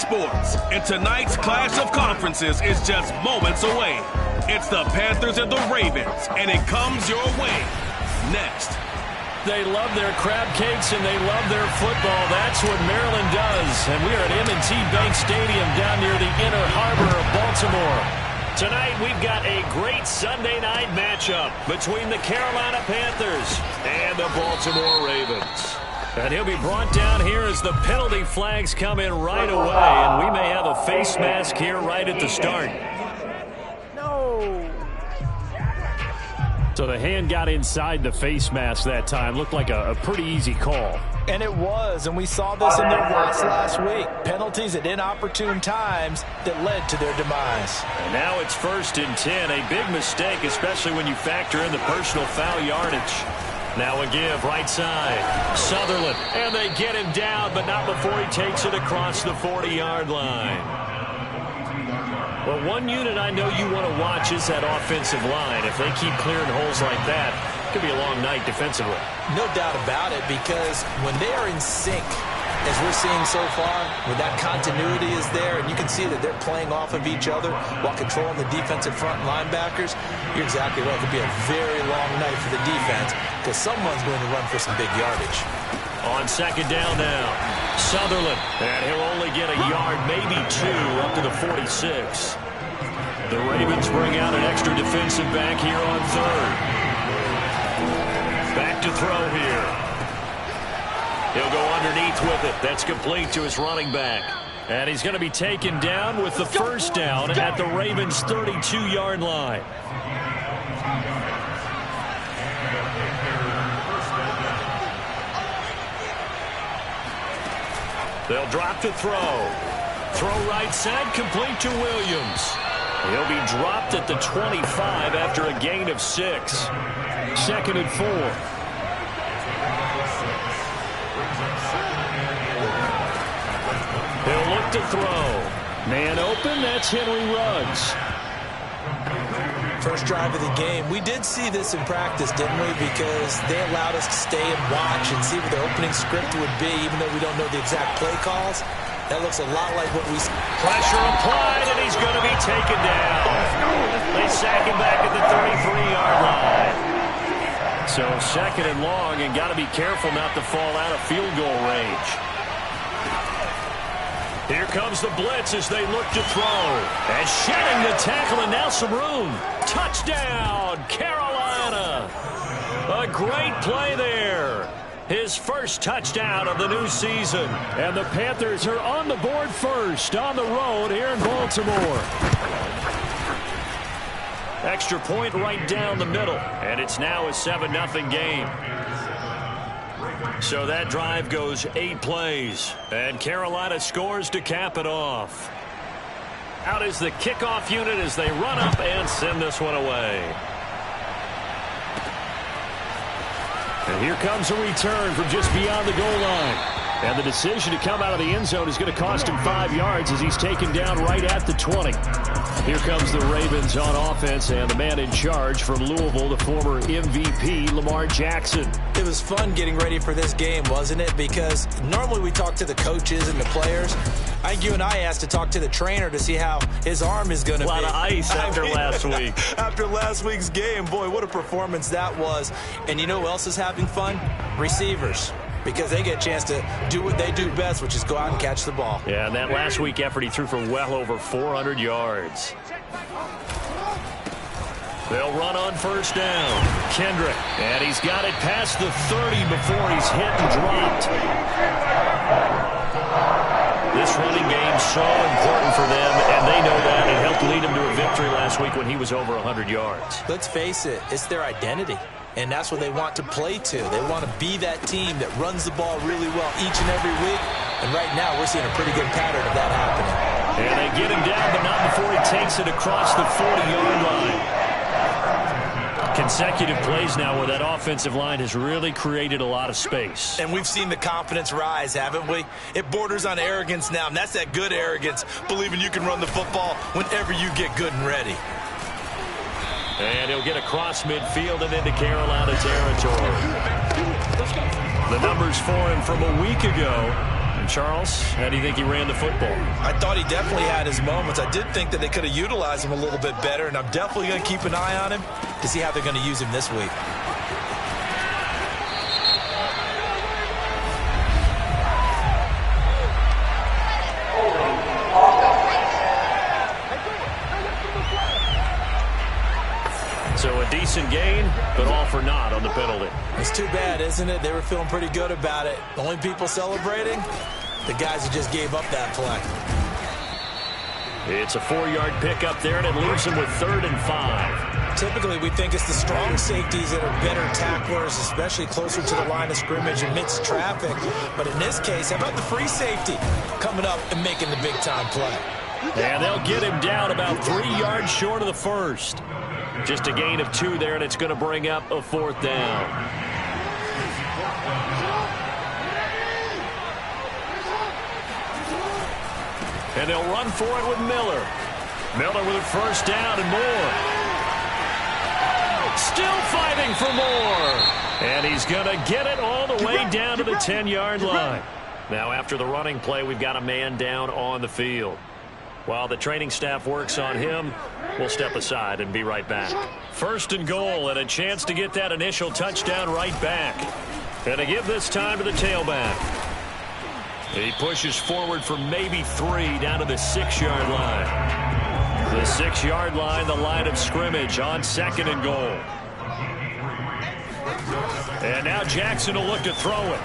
sports, and tonight's clash of conferences is just moments away. It's the Panthers and the Ravens, and it comes your way next. They love their crab cakes and they love their football. That's what Maryland does. And we are at M&T Bank Stadium down near the inner harbor of Baltimore. Tonight we've got a great Sunday night matchup between the Carolina Panthers and the Baltimore Ravens. And he'll be brought down here as the penalty flags come in right away. And we may have a face mask here right at the start. So the hand got inside the face mask that time. Looked like a pretty easy call. And it was, and we saw this in their loss last week. Penalties at inopportune times that led to their demise. And now it's 1st and 10. A big mistake, especially when you factor in the personal foul yardage. Now a give, right side. Sutherland, and they get him down, but not before he takes it across the 40-yard line. Well, one unit I know you want to watch is that offensive line. If they keep clearing holes like that, it could be a long night defensively. No doubt about it, because when they are in sync, as we're seeing so far, when that continuity is there, and you can see that they're playing off of each other while controlling the defensive front linebackers, you're exactly right. It could be a very long night for the defense, because someone's going to run for some big yardage. On 2nd down now, Sutherland, and he'll only get a yard, maybe 2, up to the 46. The Ravens bring out an extra defensive back here on 3rd. Back to throw here. He'll go underneath with it. That's complete to his running back. And he's going to be taken down with the first down at the Ravens' 32-yard line. They'll drop to throw. Throw right side, complete to Williams. He'll be dropped at the 25 after a gain of 6. 2nd and 4. He'll look to throw. Man open, that's Henry Ruggs. First drive of the game. We did see this in practice, didn't we? Because they allowed us to stay and watch and see what their opening script would be, even though we don't know the exact play calls. That looks a lot like what we see. Pressure applied, and he's going to be taken down. They sack him back at the 33-yard line. So 2nd and long, and got to be careful not to fall out of field goal range. Here comes the blitz as they look to throw. And shedding the tackle, and now some room. Touchdown, Carolina. A great play there. His first touchdown of the new season. And the Panthers are on the board first on the road here in Baltimore. Extra point right down the middle. And it's now a 7-0 game. So that drive goes 8 plays. And Carolina scores to cap it off. Out is the kickoff unit as they run up and send this one away. And here comes a return from just beyond the goal line. And the decision to come out of the end zone is going to cost him 5 yards as he's taken down right at the 20. Here comes the Ravens on offense, and the man in charge from Louisville, the former MVP, Lamar Jackson. It was fun getting ready for this game, wasn't it? Because normally we talk to the coaches and the players. I think you and I asked to talk to the trainer to see how his arm is going to be. A lot of ice after last week. After last week's game, boy, what a performance that was. And you know who else is having fun? Receivers. Because they get a chance to do what they do best, which is go out and catch the ball. Yeah, and that last week effort, he threw for well over 400 yards. They'll run on first down. Kendrick, and he's got it past the 30 before he's hit and dropped. This running game's so important for them, and they know that. It helped lead them to a victory last week when he was over 100 yards. Let's face it, it's their identity. And that's what they want to play to. They want to be that team that runs the ball really well each and every week. And right now, we're seeing a pretty good pattern of that happening. And they get him down, but not before he takes it across the 40-yard line. Consecutive plays now where that offensive line has really created a lot of space. And we've seen the confidence rise, haven't we? It borders on arrogance now, and that's that good arrogance, believing you can run the football whenever you get good and ready. And he'll get across midfield and into Carolina territory. The numbers for him from a week ago, And Charles, how do you think he ran the football? I thought he definitely had his moments. I did think that they could have utilized him a little bit better, and I'm definitely going to keep an eye on him to see how they're going to use him this week. So a decent gain, but all for naught on the penalty. It's too bad, isn't it? They were feeling pretty good about it. The only people celebrating, the guys who just gave up that play. It's a 4-yard pickup there, and it leaves them with 3rd and 5. Typically, we think it's the strong safeties that are better tacklers, especially closer to the line of scrimmage amidst traffic. But in this case, how about the free safety coming up and making the big-time play? And they'll get him down about 3 yards short of the first. Just a gain of 2 there, and it's going to bring up a 4th down. And they'll run for it with Miller. Miller with a first down and more. Still fighting for more. And he's going to get it all the way down to the 10-yard line. Now, after the running play, we've got a man down on the field. While the training staff works on him, we'll step aside and be right back. 1st and goal, and a chance to get that initial touchdown right back. And to give this time to the tailback. He pushes forward for maybe 3 down to the 6-yard line. The 6-yard line, the line of scrimmage on 2nd and goal. And now Jackson will look to throw it.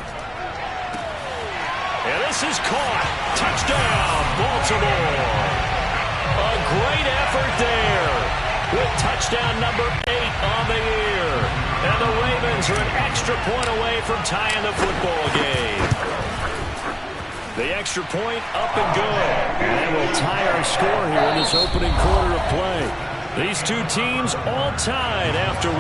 And this is caught. Touchdown, Baltimore. A great effort there with touchdown number 8 on the year. And the Ravens are an extra point away from tying the football game. The extra point up and good. And we'll tie our score here in this opening quarter of play. These two teams all tied after 1.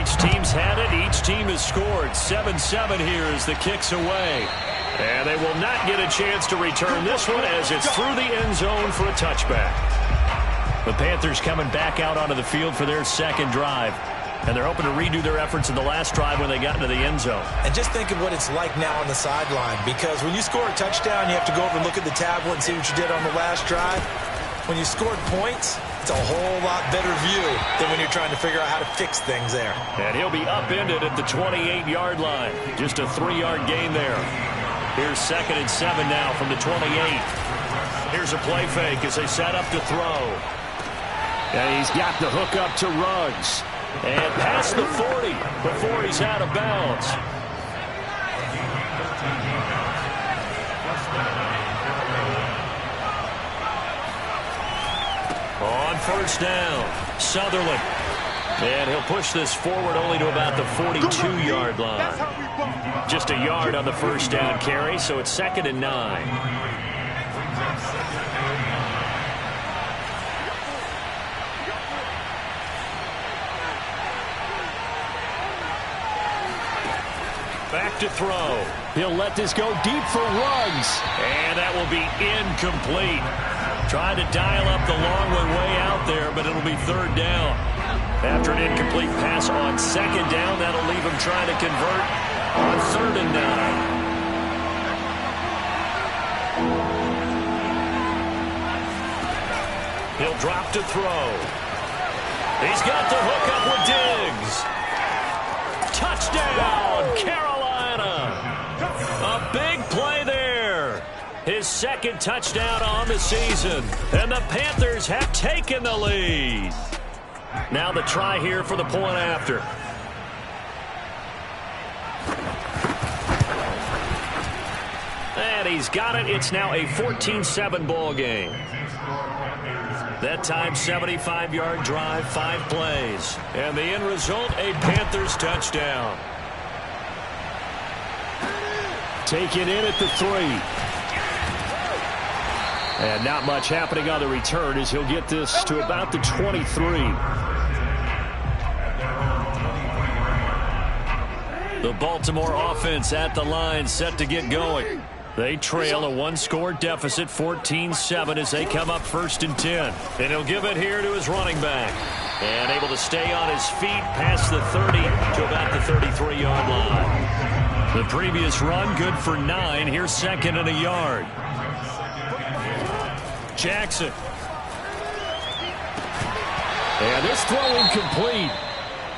Each team's had it. Each team has scored. 7-7 here as the kick's away. And they will not get a chance to return this one as it's through the end zone for a touchback. The Panthers coming back out onto the field for their 2nd drive. And they're hoping to redo their efforts in the last drive when they got into the end zone. And just think of what it's like now on the sideline. Because when you score a touchdown, you have to go over and look at the tablet and see what you did on the last drive. When you scored points, it's a whole lot better view than when you're trying to figure out how to fix things there. And he'll be upended at the 28-yard line. Just a 3-yard gain there. Here's 2nd and 7 now from the 28. Here's a play fake as they set up to throw. And he's got the hook up to Ruggs. And past the 40 before he's out of bounds. On 1st down, Sutherland. And he'll push this forward only to about the 42-yard line. Just a yard on the 1st down carry, so it's 2nd and 9. Back to throw. He'll let this go deep for Ruggs. And that will be incomplete. Trying to dial up the long one way out there, but it'll be 3rd down. After an incomplete pass on 2nd down, that'll leave him trying to convert on 3rd and 9. He'll drop to throw. He's got the hook up with Diggs. Touchdown, Carolina. A big play there. His 2nd touchdown on the season. And the Panthers have taken the lead. Now the try here for the point after. And he's got it. It's now a 14-7 ball game. That time, 75-yard drive, 5 plays. And the end result, a Panthers touchdown. Taken in at the 3. And not much happening on the return as he'll get this to about the 23. The Baltimore offense at the line set to get going. They trail a one-score deficit, 14-7, as they come up 1st and 10. And he'll give it here to his running back. And able to stay on his feet past the 30 to about the 33-yard line. The previous run, good for 9. Here's 2nd and a yard. Jackson. And this throw incomplete.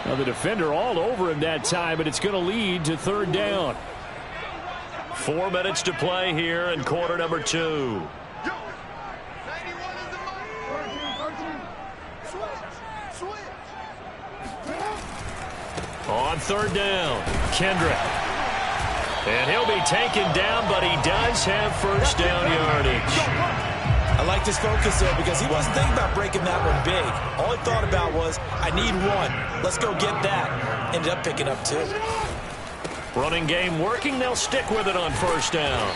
Now the defender all over him that time, but it's going to lead to 3rd down. 4 minutes to play here in quarter number 2. On 3rd down, Kendrick. And he'll be taken down, but he does have 1st down yardage. I like his focus there because he wasn't thinking about breaking that one big. All he thought about was, I need 1. Let's go get that. Ended up picking up 2. Running game working. They'll stick with it on 1st down.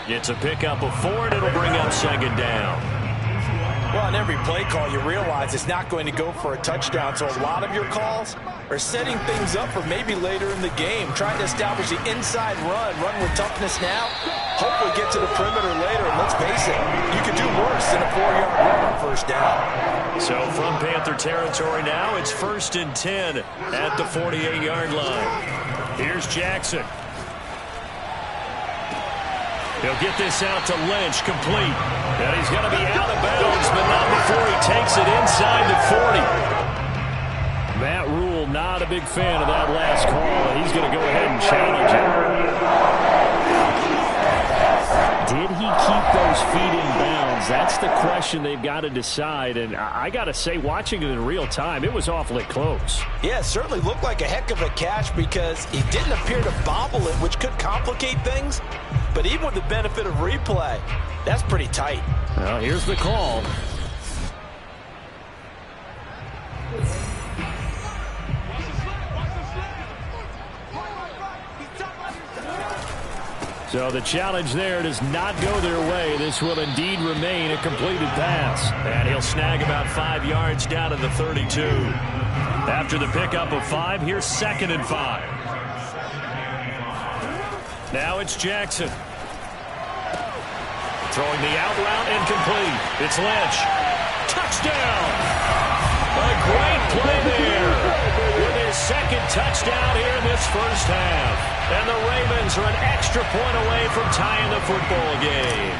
Gets a pickup of 4, and it'll bring up 2nd down. Well, on every play call, you realize it's not going to go for a touchdown, so a lot of your calls are setting things up for maybe later in the game, trying to establish the inside run with toughness now, hopefully get to the perimeter later, and let's face it, you could do worse than a 4-yard run on 1st down. So from Panther territory now, it's 1st and 10 at the 48-yard line. Here's Jackson. He'll get this out to Lynch, complete. And he's going to be out of bounds, but not before he takes it inside the 40. Matt Rule, not a big fan of that last call, and he's going to go ahead and challenge it. Did he keep those feet in bounds? That's the question they've got to decide. And I got to say, watching it in real time, it was awfully close. Yeah, it certainly looked like a heck of a catch because he didn't appear to bobble it, which could complicate things. But even with the benefit of replay, that's pretty tight. Well, here's the call. So the challenge there does not go their way. This will indeed remain a completed pass. And he'll snag about 5 yards down to the 32. After the pickup of 5, here's 2nd and 5. Now it's Jackson. Throwing the out route incomplete. It's Lynch. Touchdown! A great play there. With his 2nd touchdown here in this 1st half. And the Ravens are an extra point away from tying the football game.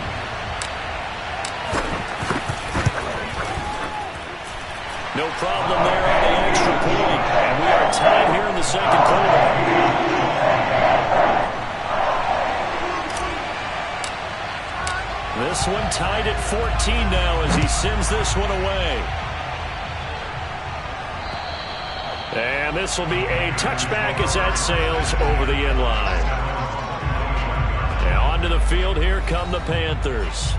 No problem there on the extra point. And we are tied here in the 2nd quarter. This one tied at 14 now as he sends this one away. And this will be a touchback as that sails over the end line. Now onto the field, here come the Panthers.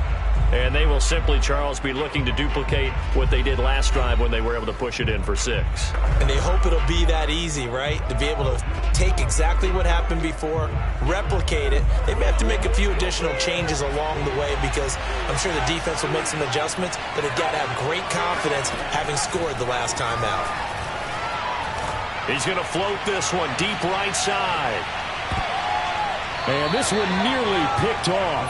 And they will simply, Charles, be looking to duplicate what they did last drive when they were able to push it in for 6. And they hope it'll be that easy, right? To be able to take exactly what happened before, replicate it. They may have to make a few additional changes along the way because I'm sure the defense will make some adjustments, but they've got to have great confidence having scored the last time out. He's going to float this one deep right side. And this one nearly picked off.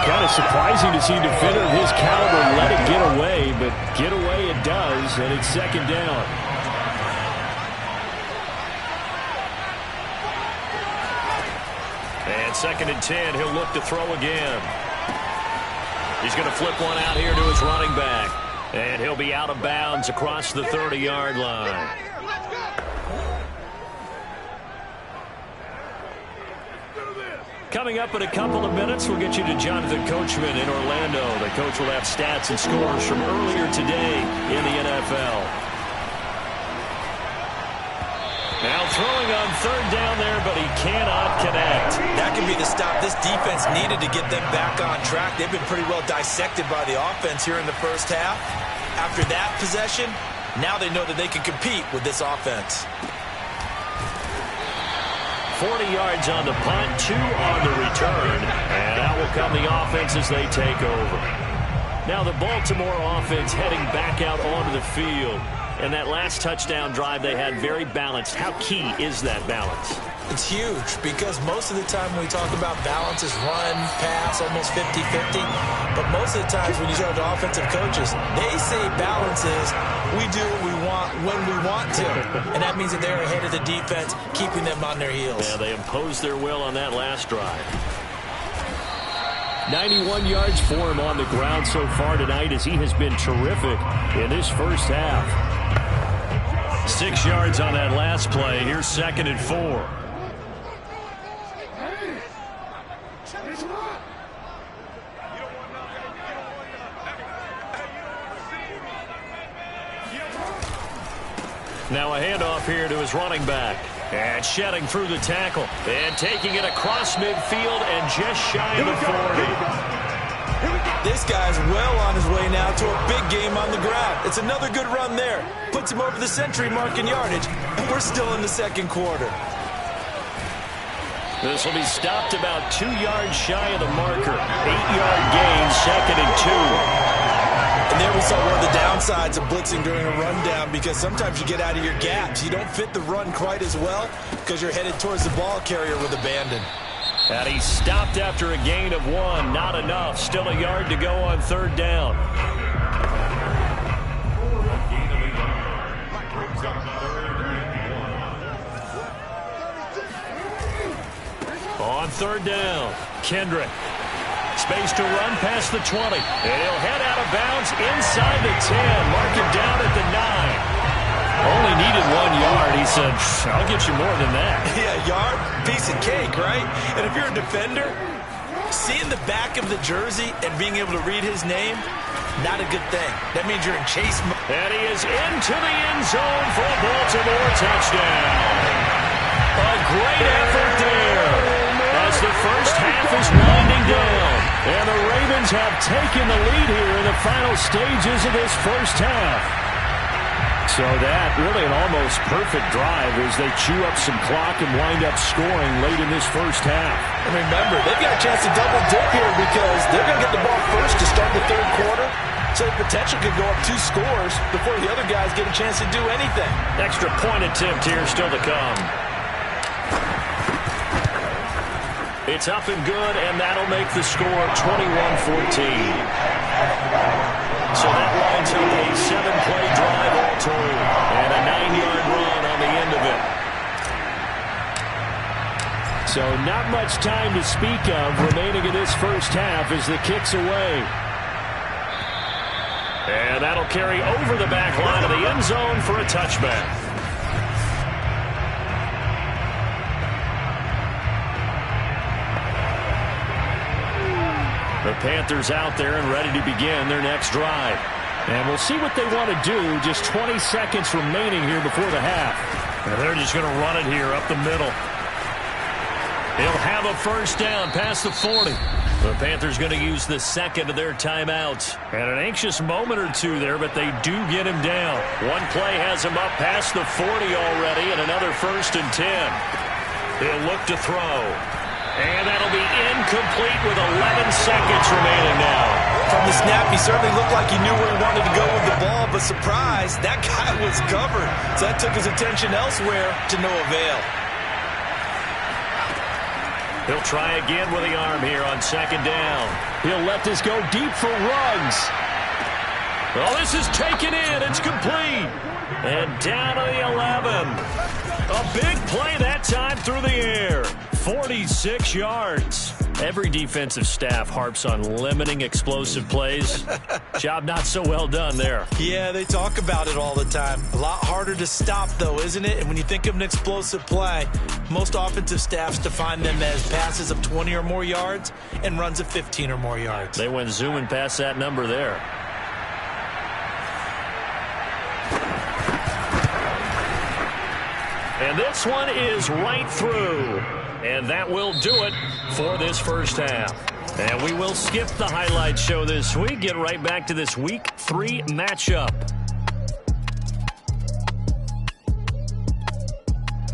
Kind of surprising to see a defender of his caliber let it get away, but get away it does, and it's 2nd down. And 2nd and 10, he'll look to throw again. He's going to flip one out here to his running back, and he'll be out of bounds across the 30-yard line. Coming up in a couple of minutes, we'll get you to Jonathan Coachman in Orlando. The coach will have stats and scores from earlier today in the NFL. Now throwing on 3rd down there, but he cannot connect. That can be the stop this defense needed to get them back on track. They've been pretty well dissected by the offense here in the 1st half. After that possession, now they know that they can compete with this offense. 40 yards on the punt, 2 on the return, and out will come the offense as they take over. Now the Baltimore offense heading back out onto the field. And that last touchdown drive they had very balanced. How key is that balance? It's huge because most of the time when we talk about balance is run, pass, almost 50-50. But most of the times when you talk to offensive coaches, they say balance is we do what we want when we want to. And that means that they're ahead of the defense, keeping them on their heels. Yeah, they imposed their will on that last drive. 91 yards for him on the ground so far tonight as he has been terrific in this first half. 6 yards on that last play. Here's 2nd and 4. Now a handoff here to his running back. And shedding through the tackle. And taking it across midfield and just shy of the 40. This guy's well on his way now to a big game on the ground. It's another good run there. Puts him over the century mark in yardage. And we're still in the second quarter. This will be stopped about 2 yards shy of the marker. 8-yard gain, 2nd and 2. And there we saw one of the downsides of blitzing during a rundown because sometimes you get out of your gaps. You don't fit the run quite as well because you're headed towards the ball carrier with abandon. And he stopped after a gain of 1. Not enough. Still a yard to go on 3rd down. On 3rd down, Kendrick. Space to run past the 20. And he'll head out of bounds inside the 10. Mark him down at the 9. Only needed 1 yard. He said, I'll get you more than that. Yeah, yard, piece of cake, right? And if you're a defender, seeing the back of the jersey and being able to read his name, not a good thing. That means you're in chase mode. And he is into the end zone for a Baltimore touchdown. A great effort there as the first half is winding down. And the Ravens have taken the lead here in the final stages of this first half. So that really an almost perfect drive as they chew up some clock and wind up scoring late in this first half. And remember, they've got a chance to double dip here because they're going to get the ball first to start the 3rd quarter. So the potential could go up 2 scores before the other guys get a chance to do anything. Extra point attempt here still to come. It's up and good, and that'll make the score 21-14. So that lines up a 7-play drive all told, and a 9-yard run on the end of it. So not much time to speak of remaining in this first half as the kick's away. And that'll carry over the back line of the end zone for a touchback. The Panthers out there and ready to begin their next drive. And we'll see what they want to do. Just 20 seconds remaining here before the half. And they're just going to run it here up the middle. They'll have a first down past the 40. The Panthers going to use the second of their timeouts. And an anxious moment or two there, but they do get him down. One play has him up past the 40 already, and another 1st and 10. He'll look to throw. And that'll be incomplete with 11 seconds remaining now. From the snap, he certainly looked like he knew where he wanted to go with the ball, but surprise, that guy was covered. So that took his attention elsewhere to no avail. He'll try again with the arm here on 2nd down. He'll let this go deep for Ruggs. Well, this is taken in. It's complete. And down to the 11. A big play that time through the air. 46 yards. Every defensive staff harps on limiting explosive plays. Job not so well done there. Yeah, they talk about it all the time. A lot harder to stop, though, isn't it? And when you think of an explosive play, most offensive staffs define them as passes of 20 or more yards and runs of 15 or more yards. They went zooming past that number there. And this one is right through. And that will do it for this first half. And we will skip the highlight show this week. Get right back to this Week 3 matchup.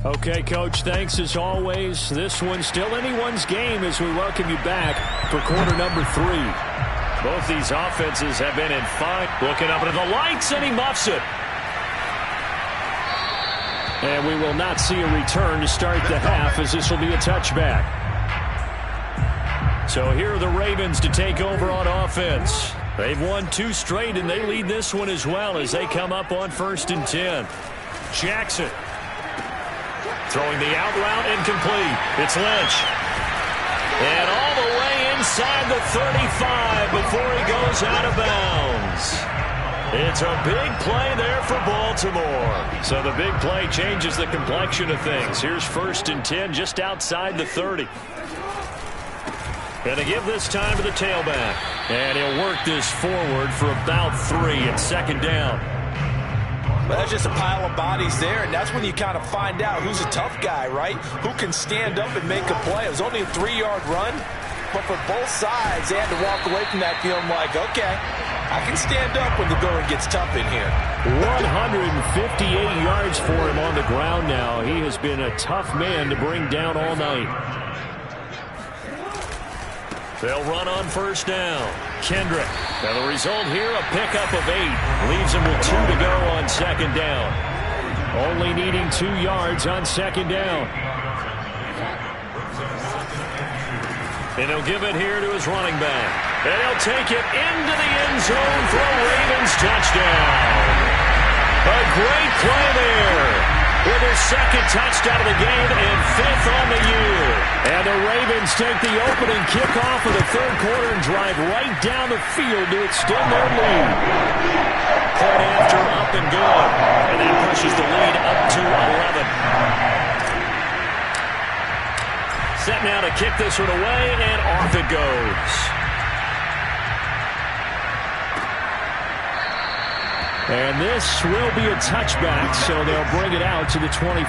Okay, Coach, thanks as always. This one's still anyone's game as we welcome you back for quarter number 3. Both these offenses have been in fight. Looking up into the lights, and he muffs it. And we will not see a return to start the half, as this will be a touchback. So here are the Ravens to take over on offense. They've won 2 straight, and they lead this one as well as they come up on 1st and 10. Jackson throwing the out route incomplete. It's Lynch. And all the way inside the 35 before he goes out of bounds. It's a big play there for Baltimore. So the big play changes the complexion of things. Here's 1st and 10 just outside the 30. And they give this time to the tailback. And he'll work this forward for about 3 and 2nd down. Well, that's just a pile of bodies there, and that's when you kind of find out who's a tough guy, right? Who can stand up and make a play. It was only a 3-yard run, but for both sides, they had to walk away from that feeling like, okay, I can stand up when the going gets tough in here. 158 yards for him on the ground now. He has been a tough man to bring down all night. They'll run on 1st down. Kendrick. Now the result here, a pickup of 8. Leaves him with 2 to go on 2nd down. Only needing 2 yards on 2nd down. And he'll give it here to his running back. And he'll take it into the end zone for a Ravens touchdown. A great play there. With his 2nd touchdown of the game and 5th on the year. And the Ravens take the opening kickoff of the 3rd quarter and drive right down the field to extend their lead. Point after, up and good. And that pushes the lead up to 11. Set now to kick this one away, and off it goes. And this will be a touchback, so they'll bring it out to the 25.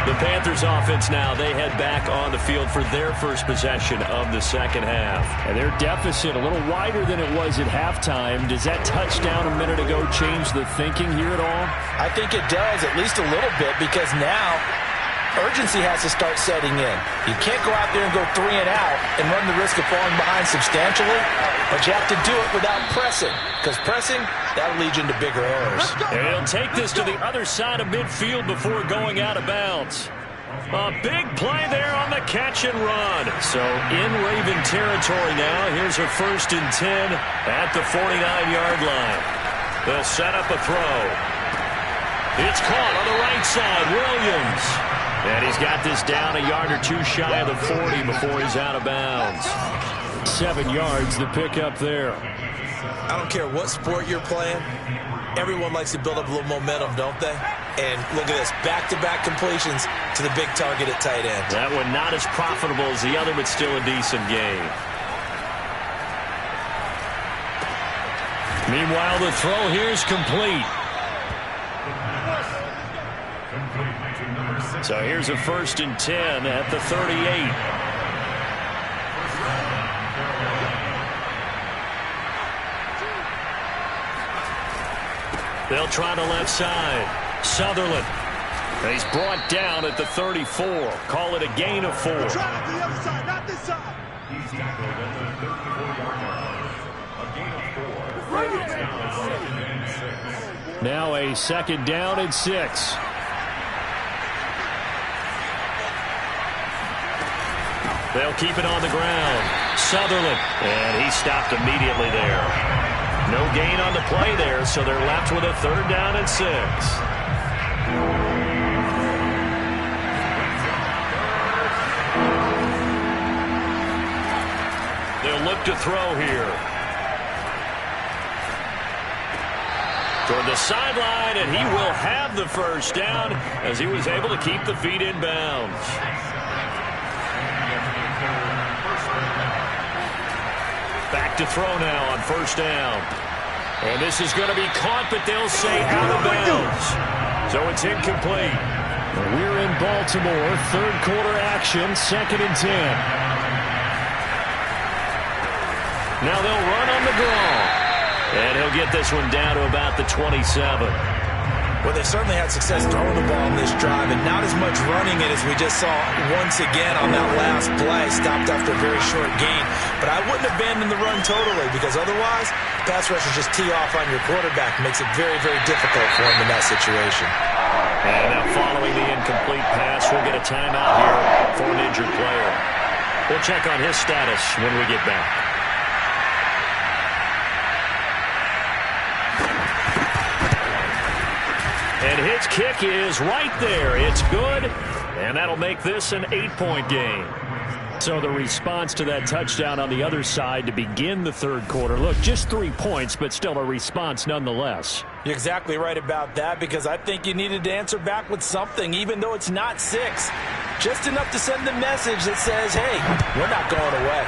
The Panthers offense now, they head back on the field for their first possession of the 2nd half. And their deficit a little wider than it was at halftime. Does that touchdown a minute ago change the thinking here at all? I think it does, at least a little bit, because now urgency has to start setting in. You can't go out there and go 3 and out and run the risk of falling behind substantially, but you have to do it without pressing, because pressing, that'll lead you into bigger errors. And he'll take this to the other side of midfield before going out of bounds. A big play there on the catch and run. So in Raven territory now, here's a 1st and 10 at the 49-yard line. They'll set up a throw. It's caught on the right side, Williams. And he's got this down a yard or 2 shy of the 40 before he's out of bounds. 7 yards, the pickup there. I don't care what sport you're playing. Everyone likes to build up a little momentum, don't they? And look at this, back-to-back completions to the big target at tight end. That one not as profitable as the other, but still a decent game. Meanwhile, the throw here is complete. So here's a 1st and 10 at the 38. They'll try the left side. Sutherland. And he's brought down at the 34. Call it a gain of 4. Try it to the other side, not this side. He's tackled at the 34-yard line. A gain of 4. Now a 2nd down and 6. They'll keep it on the ground. Sutherland. And he stopped immediately there. No gain on the play there, so they're left with a 3rd down and 6. They'll look to throw here. Toward the sideline, and he will have the 1st down as he was able to keep the feet in bounds. Back to throw now on 1st down. And this is going to be caught, but they'll say out of bounds. So it's incomplete. We're in Baltimore. 3rd quarter action, 2nd and 10. Now they'll run on the draw. And he'll get this one down to about the 27. Well, they certainly had success throwing the ball in this drive, and not as much running it as we just saw once again on that last play. Stopped after a very short gain. But I wouldn't abandon the run totally, because otherwise, pass rushers just tee off on your quarterback. Makes it very, very difficult for him in that situation. And now following the incomplete pass, we'll get a timeout here for an injured player. We'll check on his status when we get back. And his kick is right there. It's good, and that'll make this an 8-point game. So the response to that touchdown on the other side to begin the third quarter. Look, just 3 points, but still a response nonetheless. You're exactly right about that, because I think you needed to answer back with something, even though it's not 6. Just enough to send the message that says, hey, we're not going away.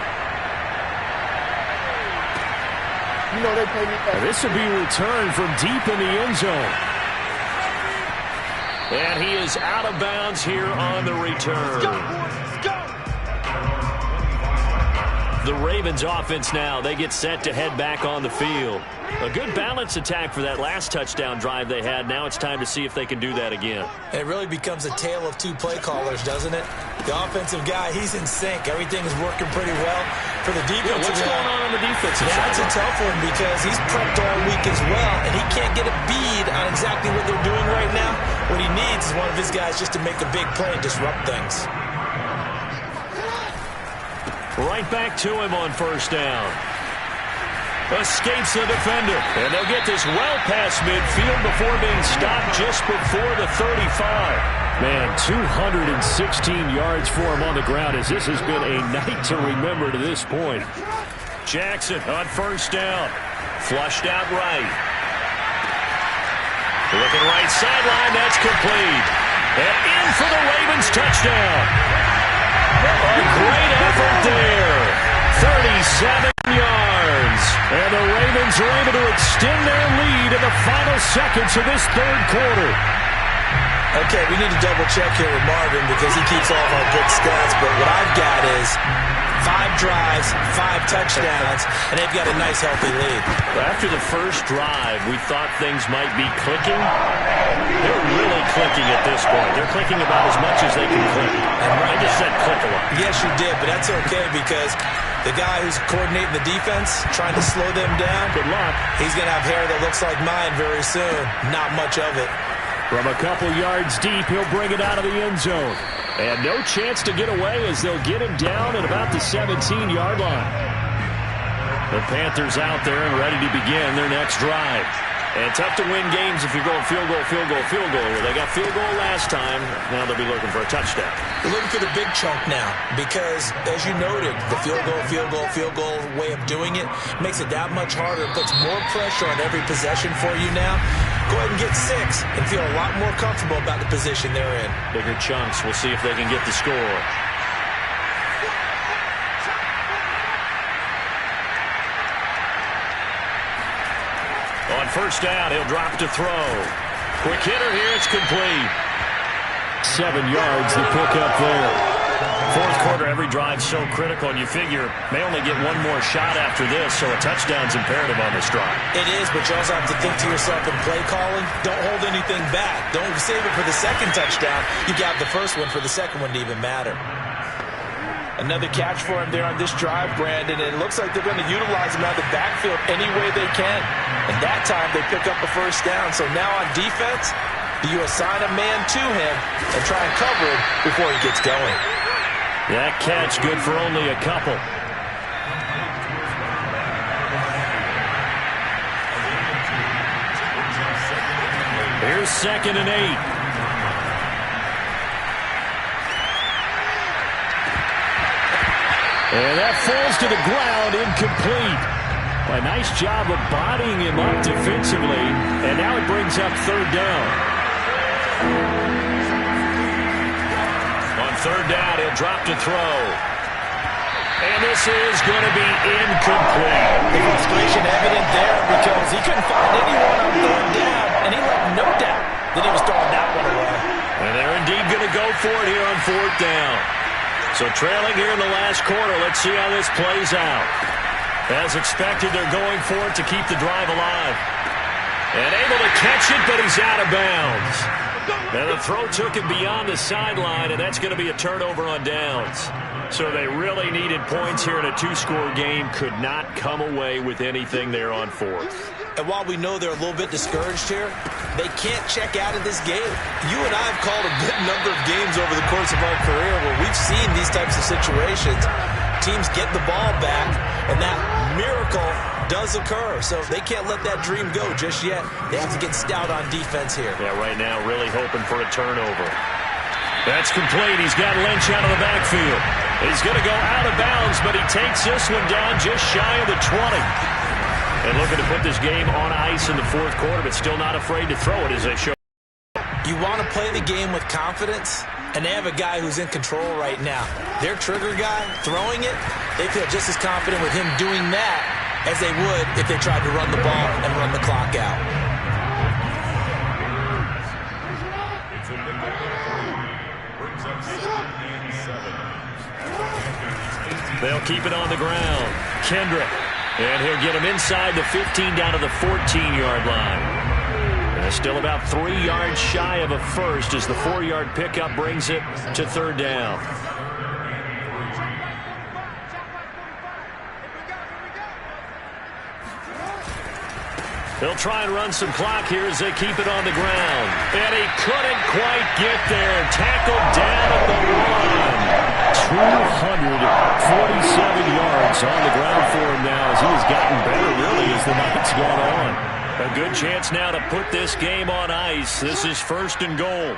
You know they play me. This will be returned from deep in the end zone. And he is out of bounds here on the return. Let's go, boys. Let's go. The Ravens offense now, they get set to head back on the field. A good balance attack for that last touchdown drive they had. Now it's time to see if they can do that again. It really becomes a tale of two play callers, doesn't it? The offensive guy, he's in sync. Everything is working pretty well. For the defensive what's going on the defensive side? That's a tough one, because he's prepped all week as well, and he can't get a bead on exactly what they're doing right now. What he needs is one of his guys just to make a big play and disrupt things. Right back to him on first down. Escapes the defender. And they'll get this well past midfield before being stopped just before the 35. Man, 216 yards for him on the ground, as this has been a night to remember to this point. Jackson on first down. Flushed out right. Looking right sideline. That's complete. And in for the Ravens touchdown. A great effort there. 37 yards. And the Ravens are able to extend their lead in the final seconds of this third quarter. Okay, we need to double check here with Marvin, because he keeps all of our good stats. But what I've got is 5 drives, 5 touchdowns, and they've got a nice, healthy lead. After the first drive, we thought things might be clicking. They're really clicking at this point. They're clicking about as much as they can click. And I just said click a lot. Yes, you did, but that's okay, because the guy who's coordinating the defense, trying to slow them down, Good luck. he's going to have hair that looks like mine very soon. Not much of it. From a couple yards deep, he'll bring it out of the end zone. And no chance to get away, as they'll get him down at about the 17-yard line. The Panthers out there and ready to begin their next drive. And tough to win games if you're going field goal, field goal, field goal here. They got field goal last time. Now they'll be looking for a touchdown. They're looking for the big chunk now, because, as you noted, the field goal way of doing it makes it that much harder. It puts more pressure on every possession for you now. Go ahead and get 6 and feel a lot more comfortable about the position they're in. Bigger chunks. We'll see if they can get the score. On first down, he'll drop to throw. Quick hitter here. It's complete. 7 yards to pick up there. Fourth quarter, every drive so critical, and you figure may only get one more shot after this, so a touchdown's imperative on this drive. It is, but you also have to think to yourself in play calling, don't hold anything back. Don't save it for the second touchdown. You got the first one for the second one to even matter. Another catch for him there on this drive, Brandon, and it looks like they're going to utilize him out of the backfield any way they can. And that time they pick up a first down. So now on defense, you assign a man to him and try and cover him before he gets going. That catch good for only a couple. Here's 2nd and 8. And that falls to the ground, incomplete. A nice job of bodying him up defensively. And now it brings up 3rd down. On 3rd down, he'll drop to throw. And this is going to be incomplete. The frustration evident there, because he couldn't find anyone on 3rd down, and he left no doubt that he was throwing that one away. And they're indeed going to go for it here on 4th down. So trailing here in the last quarter, let's see how this plays out. As expected, they're going for it to keep the drive alive. And able to catch it, but he's out of bounds. And the throw took him beyond the sideline, and that's going to be a turnover on downs. So they really needed points here in a two-score game. Could not come away with anything there on fourth. And while we know they're a little bit discouraged here, they can't check out of this game. You and I have called a good number of games over the course of our career where we've seen these types of situations. Teams get the ball back, and that miracle does occur. So they can't let that dream go just yet. They have to get stout on defense here. Yeah, right now really hoping for a turnover. That's complete. He's got Lynch out of the backfield. He's going to go out of bounds, but he takes this one down just shy of the 20. And looking to put this game on ice in the fourth quarter, but still not afraid to throw it as they show. You want to play the game with confidence, and they have a guy who's in control right now. Their trigger guy, throwing it, they feel just as confident with him doing that as they would if they tried to run the ball and run the clock out. They'll keep it on the ground. Kendrick. And he'll get him inside the 15 down to the 14-yard line. And still about 3 yards shy of a first as the 4-yard pickup brings it to third down. They'll try and run some clock here as they keep it on the ground. And he couldn't quite get there. Tackled down at the line. 247 yards on the ground for him now as he has gotten better really as the night's gone on. A good chance now to put this game on ice. This is first and goal.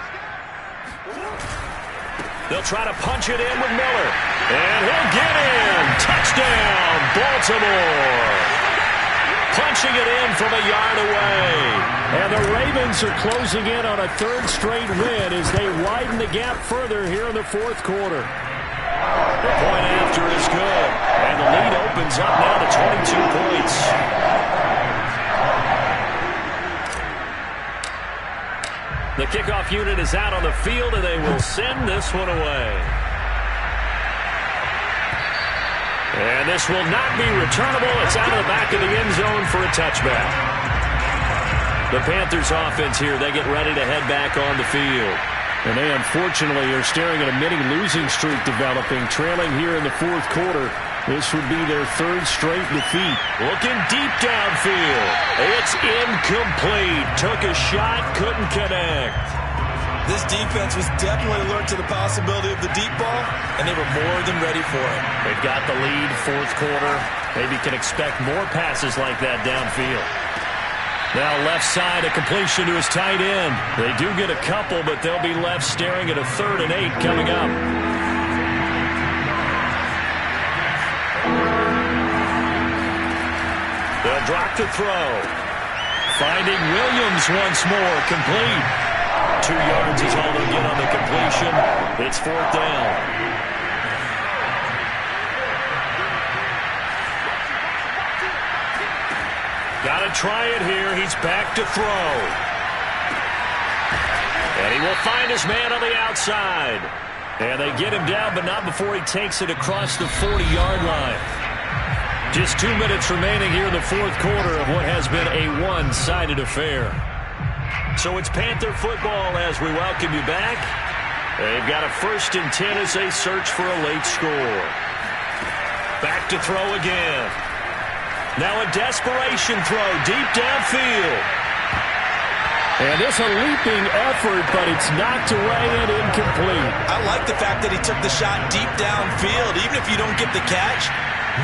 They'll try to punch it in with Miller. And he'll get in. Touchdown, Baltimore. Punching it in from a yard away. And the Ravens are closing in on a third straight win as they widen the gap further here in the fourth quarter. The point after is good. And the lead opens up now to 22 points. The kickoff unit is out on the field, and they will send this one away. And this will not be returnable. It's out of the back of the end zone for a touchback. The Panthers offense here, they get ready to head back on the field. And they unfortunately are staring at a mini losing streak developing, trailing here in the fourth quarter. This would be their third straight defeat. Looking deep downfield. It's incomplete. Took a shot, couldn't connect. This defense was definitely alert to the possibility of the deep ball, and they were more than ready for it. They've got the lead, fourth quarter. Maybe can expect more passes like that downfield. Now left side, a completion to his tight end. They do get a couple, but they'll be left staring at a 3rd and 8 coming up. They'll drop to throw. Finding Williams once more, complete. 2 yards is all they'll get on the completion. It's 4th down. Got to try it here. He's back to throw. And he will find his man on the outside. And they get him down, but not before he takes it across the 40-yard line. Just 2 minutes remaining here in the fourth quarter of what has been a one-sided affair. So it's Panther football as we welcome you back. They've got a 1st and 10 as they search for a late score. Back to throw again. Now a desperation throw deep downfield. And it's a leaping effort, but it's knocked away and incomplete. I like the fact that he took the shot deep downfield. Even if you don't get the catch,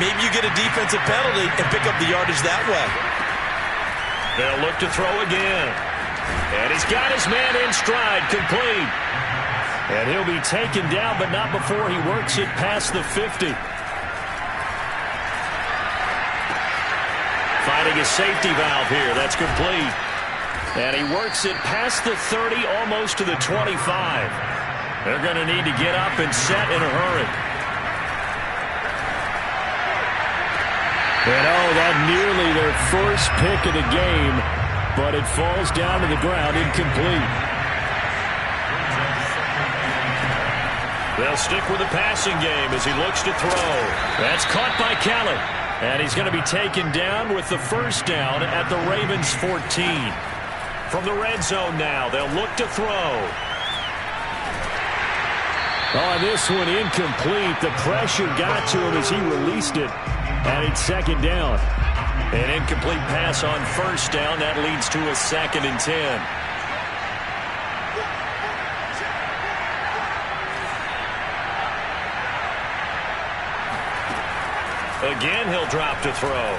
maybe you get a defensive penalty and pick up the yardage that way. They'll look to throw again. And he's got his man in stride, complete. And he'll be taken down, but not before he works it past the 50. Finding his safety valve here. That's complete. And he works it past the 30, almost to the 25. They're going to need to get up and set in a hurry. And that nearly their first pick of the game, but it falls down to the ground, incomplete. They'll stick with the passing game as he looks to throw. That's caught by Kelly. And he's going to be taken down with the first down at the Ravens' 14. From the red zone now, they'll look to throw. Oh, this one incomplete. The pressure got to him as he released it. And it's second down. An incomplete pass on first down. That leads to a 2nd and 10. Again, he'll drop to throw.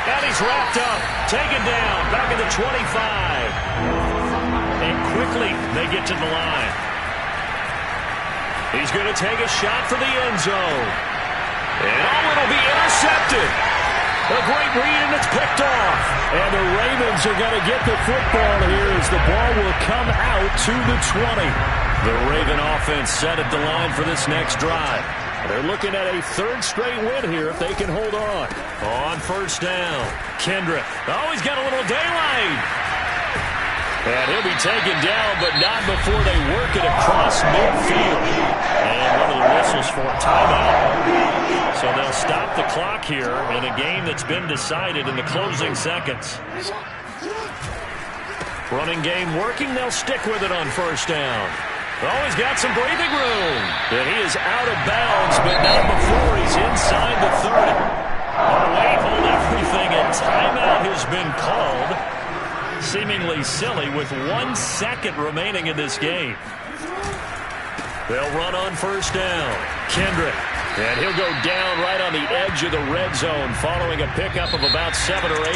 And he's wrapped up. Taken down. Back at the 25. And quickly, they get to the line. He's going to take a shot for the end zone. And it'll be intercepted. A great read, and it's picked off. And the Ravens are going to get the football here as the ball will come out to the 20. The Raven offense set at the line for this next drive. They're looking at a 3rd straight win here if they can hold on. On first down, Kendrick. Oh, he's got a little daylight. And he'll be taken down, but not before they work it across midfield. And one of the whistles for a timeout. So they'll stop the clock here in a game that's been decided in the closing seconds. Running game working. They'll stick with it on first down. Oh, he's got some breathing room. And he is out of bounds, but not before he's inside the 30. Oh, wait, hold everything. A timeout has been called. Seemingly silly with 1 second remaining in this game. They'll run on first down. Kendrick. And he'll go down right on the edge of the red zone following a pickup of about 7 or 8.